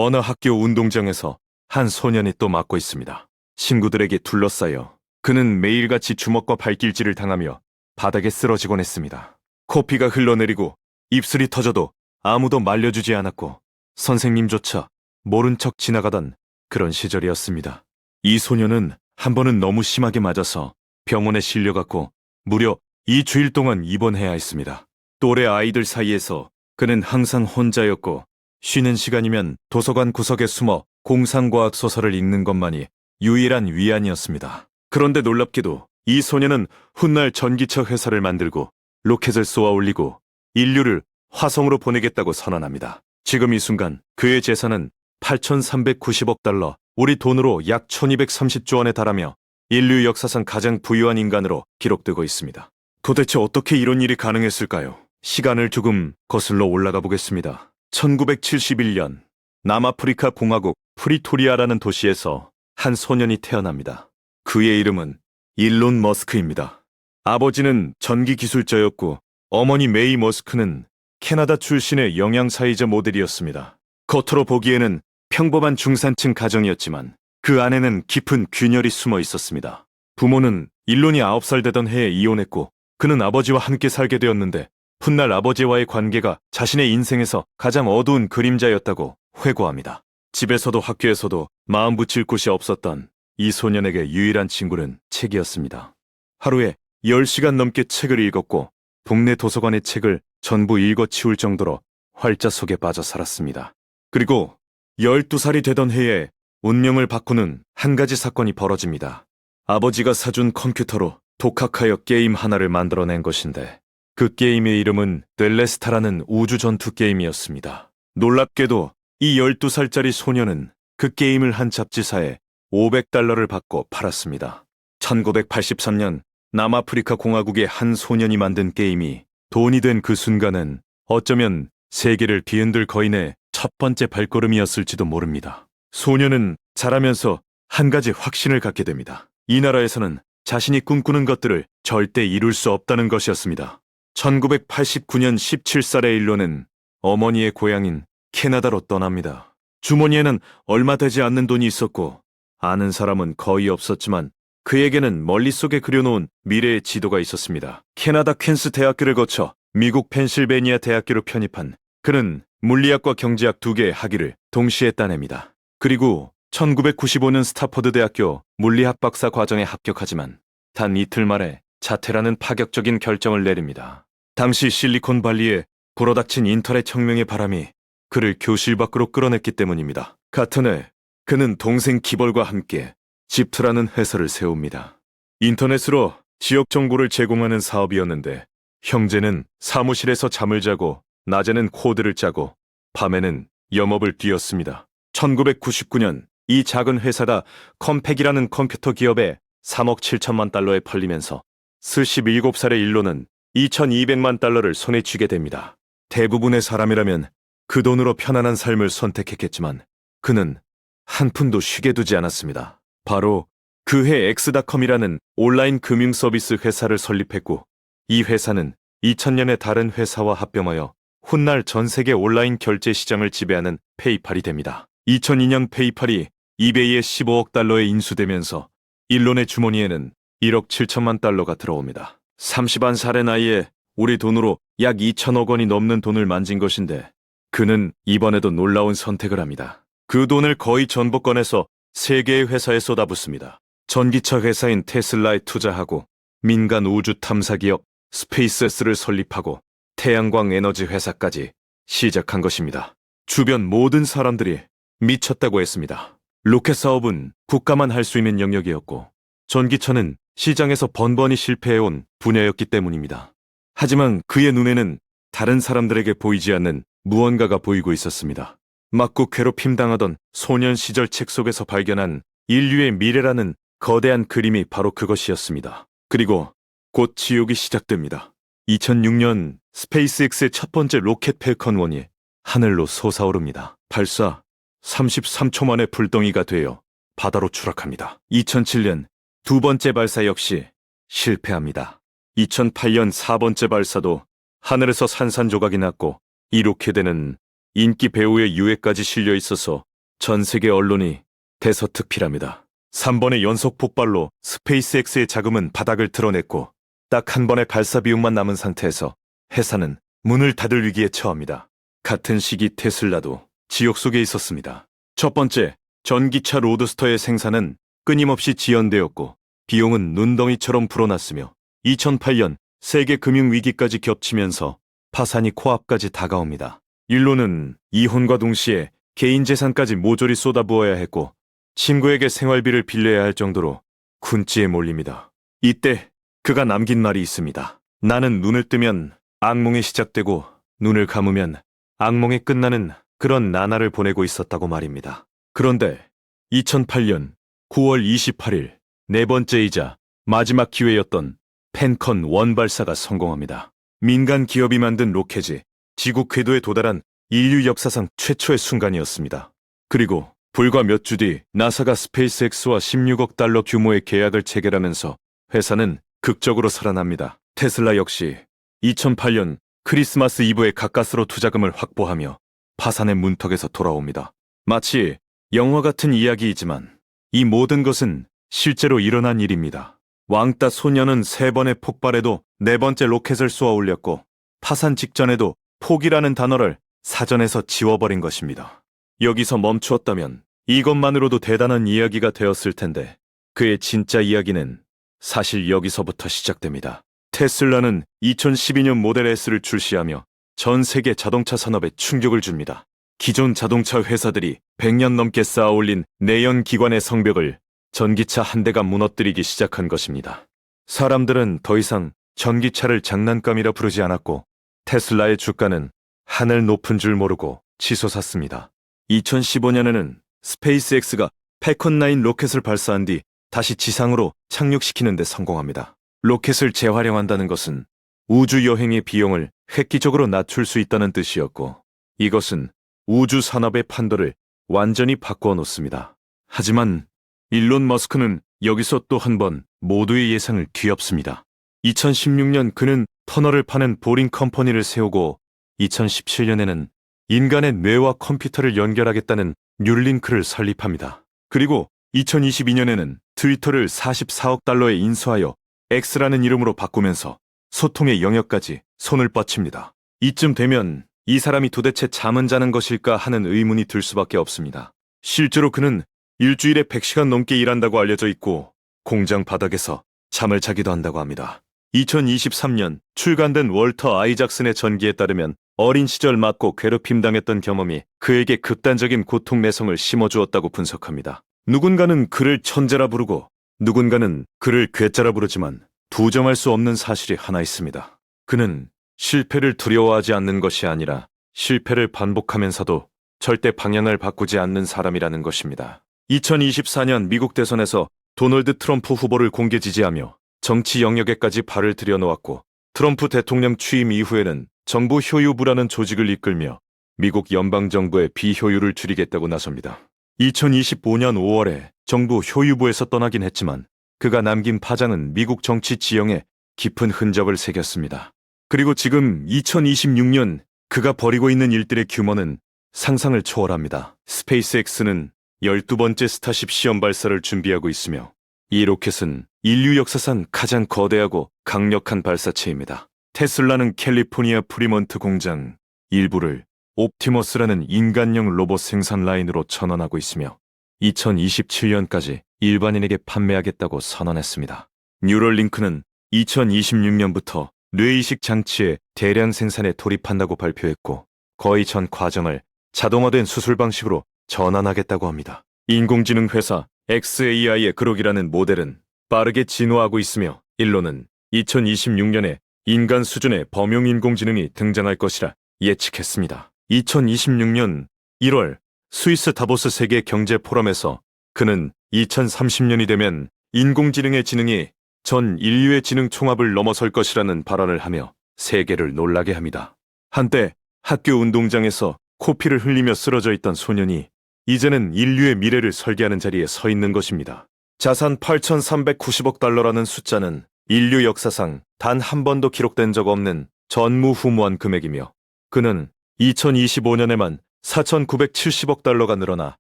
어느 학교 운동장에서 한 소년이 또 맞고 있습니다. 친구들에게 둘러싸여 그는 매일같이 주먹과 발길질을 당하며 바닥에 쓰러지곤 했습니다. 코피가 흘러내리고 입술이 터져도 아무도 말려주지 않았고 선생님조차 모른 척 지나가던 그런 시절이었습니다. 이 소년은 한 번은 너무 심하게 맞아서 병원에 실려갔고 무려 2주일 동안 입원해야 했습니다. 또래 아이들 사이에서 그는 항상 혼자였고 쉬는 시간이면 도서관 구석에 숨어 공상과학 소설을 읽는 것만이 유일한 위안이었습니다. 그런데 놀랍게도 이 소년은 훗날 전기차 회사를 만들고 로켓을 쏘아 올리고 인류를 화성으로 보내겠다고 선언합니다. 지금 이 순간 그의 재산은 8,390억 달러, 우리 돈으로 약 1,230조 원에 달하며 인류 역사상 가장 부유한 인간으로 기록되고 있습니다. 도대체 어떻게 이런 일이 가능했을까요? 시간을 조금 거슬러 올라가 보겠습니다. 1971년 남아프리카 공화국 프리토리아라는 도시에서 한 소년이 태어납니다. 그의 이름은 일론 머스크입니다. 아버지는 전기기술자였고 어머니 메이 머스크는 캐나다 출신의 영양사이자 모델이었습니다. 겉으로 보기에는 평범한 중산층 가정이었지만 그 안에는 깊은 균열이 숨어 있었습니다. 부모는 일론이 9살 되던 해에 이혼했고 그는 아버지와 함께 살게 되었는데 훗날 아버지와의 관계가 자신의 인생에서 가장 어두운 그림자였다고 회고합니다. 집에서도 학교에서도 마음 붙일 곳이 없었던 이 소년에게 유일한 친구는 책이었습니다. 하루에 10시간 넘게 책을 읽었고 동네 도서관의 책을 전부 읽어치울 정도로 활자 속에 빠져 살았습니다. 그리고 12살이 되던 해에 운명을 바꾸는 한 가지 사건이 벌어집니다. 아버지가 사준 컴퓨터로 독학하여 게임 하나를 만들어낸 것인데 그 게임의 이름은 델레스타라는 우주 전투 게임이었습니다. 놀랍게도 이 12살짜리 소년은 그 게임을 한 잡지사에 500달러를 받고 팔았습니다. 1983년 남아프리카 공화국의 한 소년이 만든 게임이 돈이 된 그 순간은 어쩌면 세계를 뒤흔들 거인의 첫 번째 발걸음이었을지도 모릅니다. 소년은 자라면서 한 가지 확신을 갖게 됩니다. 이 나라에서는 자신이 꿈꾸는 것들을 절대 이룰 수 없다는 것이었습니다. 1989년 17살의 일론은 어머니의 고향인 캐나다로 떠납니다. 주머니에는 얼마 되지 않는 돈이 있었고 아는 사람은 거의 없었지만 그에게는 머릿속에 그려놓은 미래의 지도가 있었습니다. 캐나다 퀸스 대학교를 거쳐 미국 펜실베니아 대학교로 편입한 그는 물리학과 경제학 2개의 학위를 동시에 따냅니다. 그리고 1995년 스타퍼드 대학교 물리학 박사 과정에 합격하지만 단 이틀 만에 자퇴라는 파격적인 결정을 내립니다. 당시 실리콘밸리에 불어닥친 인터넷 혁명의 바람이 그를 교실 밖으로 끌어냈기 때문입니다. 같은 해 그는 동생 기벌과 함께 집트라는 회사를 세웁니다. 인터넷으로 지역 정보를 제공하는 사업이었는데 형제는 사무실에서 잠을 자고 낮에는 코드를 짜고 밤에는 영업을 뛰었습니다. 1999년 이 작은 회사가 컴팩이라는 컴퓨터 기업에 3억 7천만 달러에 팔리면서 스시 7살의 일론은 2,200만 달러를 손에 쥐게 됩니다. 대부분의 사람이라면 그 돈으로 편안한 삶을 선택했겠지만 그는 한 푼도 쉬게 두지 않았습니다. 바로 그해 엑스닷컴이라는 온라인 금융 서비스 회사를 설립했고 이 회사는 2000년에 다른 회사와 합병하여 훗날 전 세계 온라인 결제 시장을 지배하는 페이팔이 됩니다. 2002년 페이팔이 이베이에 15억 달러에 인수되면서 일론의 주머니에는 1억 7천만 달러가 들어옵니다. 31살의 나이에 우리 돈으로 약 2천억 원이 넘는 돈을 만진 것인데 그는 이번에도 놀라운 선택을 합니다. 그 돈을 거의 전부 꺼내서 3개의 회사에 쏟아붓습니다. 전기차 회사인 테슬라에 투자하고 민간 우주 탐사 기업 스페이스X를 설립하고 태양광 에너지 회사까지 시작한 것입니다. 주변 모든 사람들이 미쳤다고 했습니다. 로켓 사업은 국가만 할 수 있는 영역이었고 전기차는 시장에서 번번이 실패해온 분야였기 때문입니다. 하지만 그의 눈에는 다른 사람들에게 보이지 않는 무언가가 보이고 있었습니다. 맞고 괴롭힘 당하던 소년 시절 책 속에서 발견한 인류의 미래라는 거대한 그림이 바로 그것이었습니다. 그리고 곧 지옥이 시작됩니다. 2006년 스페이스X의 첫 번째 로켓 팰컨 1이 하늘로 솟아오릅니다. 발사 33초 만에 불덩이가 되어 바다로 추락합니다. 2007년 두 번째 발사 역시 실패합니다. 2008년 4번째 발사도 하늘에서 산산조각이 났고 이 로켓에는 인기 배우의 유해까지 실려 있어서 전 세계 언론이 대서특필합니다. 3번의 연속 폭발로 스페이스X의 자금은 바닥을 드러냈고 딱 한 번의 발사 비용만 남은 상태에서 회사는 문을 닫을 위기에 처합니다. 같은 시기 테슬라도 지옥 속에 있었습니다. 첫 번째, 전기차 로드스터의 생산은 끊임없이 지연되었고 비용은 눈덩이처럼 불어났으며 2008년 세계 금융위기까지 겹치면서 파산이 코앞까지 다가옵니다. 일로는 이혼과 동시에 개인 재산까지 모조리 쏟아부어야 했고 친구에게 생활비를 빌려야 할 정도로 군지에 몰립니다. 이때 그가 남긴 말이 있습니다. 나는 눈을 뜨면 악몽이 시작되고 눈을 감으면 악몽이 끝나는 그런 나날을 보내고 있었다고 말입니다. 그런데 2008년 9월 28일 네 번째이자 마지막 기회였던 펜컨 1 발사가 성공합니다. 민간 기업이 만든 로켓이 지구 궤도에 도달한 인류 역사상 최초의 순간이었습니다. 그리고 불과 몇 주 뒤 나사가 스페이스X와 16억 달러 규모의 계약을 체결하면서 회사는 극적으로 살아납니다. 테슬라 역시 2008년 크리스마스 이브에 가까스로 투자금을 확보하며 파산의 문턱에서 돌아옵니다. 마치 영화 같은 이야기이지만 이 모든 것은 실제로 일어난 일입니다. 왕따 소녀는 3번의 폭발에도 4번째 로켓을 쏘아 올렸고 파산 직전에도 포기라는 단어를 사전에서 지워버린 것입니다. 여기서 멈추었다면 이것만으로도 대단한 이야기가 되었을 텐데 그의 진짜 이야기는 사실 여기서부터 시작됩니다. 테슬라는 2012년 모델 S를 출시하며 전 세계 자동차 산업에 충격을 줍니다. 기존 자동차 회사들이 100년 넘게 쌓아올린 내연기관의 성벽을 전기차 한 대가 무너뜨리기 시작한 것입니다. 사람들은 더 이상 전기차를 장난감이라 부르지 않았고 테슬라의 주가는 하늘 높은 줄 모르고 치솟았습니다. 2015년에는 스페이스X가 패컨 9 로켓을 발사한 뒤 다시 지상으로 착륙시키는 데 성공합니다. 로켓을 재활용한다는 것은 우주 여행의 비용을 획기적으로 낮출 수 있다는 뜻이었고 이것은 우주 산업의 판도를 완전히 바꾸어 놓습니다. 하지만 일론 머스크는 여기서 또 한 번 모두의 예상을 뒤엎습니다. 2016년 그는 터널을 파는 보링 컴퍼니를 세우고 2017년에는 인간의 뇌와 컴퓨터를 연결하겠다는 뉴럴링크를 설립합니다. 그리고 2022년에는 트위터를 44억 달러에 인수하여 X라는 이름으로 바꾸면서 소통의 영역까지 손을 뻗칩니다. 이쯤 되면 이 사람이 도대체 잠은 자는 것일까 하는 의문이 들 수밖에 없습니다. 실제로 그는 일주일에 100시간 넘게 일한다고 알려져 있고 공장 바닥에서 잠을 자기도 한다고 합니다. 2023년 출간된 월터 아이작슨의 전기에 따르면 어린 시절 맞고 괴롭힘 당했던 경험이 그에게 극단적인 고통 내성을 심어주었다고 분석합니다. 누군가는 그를 천재라 부르고 누군가는 그를 괴짜라 부르지만 두정할 수 없는 사실이 하나 있습니다. 그는 실패를 두려워하지 않는 것이 아니라 실패를 반복하면서도 절대 방향을 바꾸지 않는 사람이라는 것입니다. 2024년 미국 대선에서 도널드 트럼프 후보를 공개 지지하며 정치 영역에까지 발을 들여놓았고 트럼프 대통령 취임 이후에는 정부 효유부라는 조직을 이끌며 미국 연방정부의 비효율을 줄이겠다고 나섭니다. 2025년 5월에 정부 효유부에서 떠나긴 했지만 그가 남긴 파장은 미국 정치 지형에 깊은 흔적을 새겼습니다. 그리고 지금 2026년 그가 벌이고 있는 일들의 규모는 상상을 초월합니다. 스페이스X는 12번째 스타쉽 시험 발사를 준비하고 있으며 이 로켓은 인류 역사상 가장 거대하고 강력한 발사체입니다. 테슬라는 캘리포니아 프리먼트 공장 일부를 옵티머스라는 인간형 로봇 생산 라인으로 전환하고 있으며 2027년까지 일반인에게 판매하겠다고 선언했습니다. 뉴럴링크는 2026년부터 뇌이식 장치의 대량 생산에 돌입한다고 발표했고 거의 전 과정을 자동화된 수술 방식으로 전환하겠다고 합니다. 인공지능 회사 xAI의 그록이라는 모델은 빠르게 진화하고 있으며 일론은 2026년에 인간 수준의 범용 인공지능이 등장할 것이라 예측했습니다. 2026년 1월 스위스 다보스 세계 경제 포럼에서 그는 2030년이 되면 인공지능의 지능이 전 인류의 지능 총합을 넘어설 것이라는 발언을 하며 세계를 놀라게 합니다. 한때 학교 운동장에서 코피를 흘리며 쓰러져 있던 소년이 이제는 인류의 미래를 설계하는 자리에 서 있는 것입니다. 자산 8,390억 달러라는 숫자는 인류 역사상 단 한 번도 기록된 적 없는 전무후무한 금액이며 그는 2025년에만 4,970억 달러가 늘어나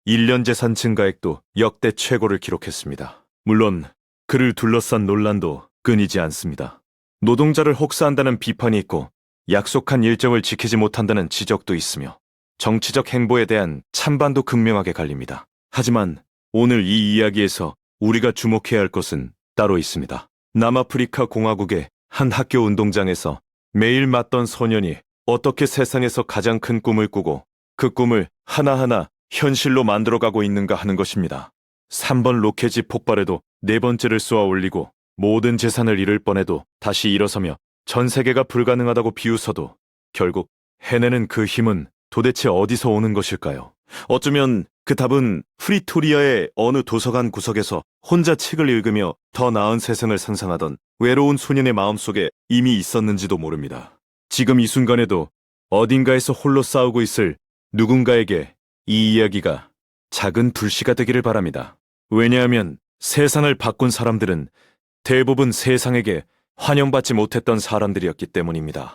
1년 재산 증가액도 역대 최고를 기록했습니다. 물론 그를 둘러싼 논란도 끊이지 않습니다. 노동자를 혹사한다는 비판이 있고 약속한 일정을 지키지 못한다는 지적도 있으며 정치적 행보에 대한 찬반도 극명하게 갈립니다. 하지만 오늘 이 이야기에서 우리가 주목해야 할 것은 따로 있습니다. 남아프리카 공화국의 한 학교 운동장에서 매일 맞던 소년이 어떻게 세상에서 가장 큰 꿈을 꾸고 그 꿈을 하나하나 현실로 만들어가고 있는가 하는 것입니다. 3번 로켓이 폭발해도 4번째를 쏘아 올리고 모든 재산을 잃을 뻔해도 다시 일어서며 전 세계가 불가능하다고 비웃어도 결국 해내는 그 힘은 도대체 어디서 오는 것일까요? 어쩌면 그 답은 프리토리아의 어느 도서관 구석에서 혼자 책을 읽으며 더 나은 세상을 상상하던 외로운 소년의 마음속에 이미 있었는지도 모릅니다. 지금 이 순간에도 어딘가에서 홀로 싸우고 있을 누군가에게 이 이야기가 작은 불씨가 되기를 바랍니다. 왜냐하면 세상을 바꾼 사람들은 대부분 세상에게 환영받지 못했던 사람들이었기 때문입니다.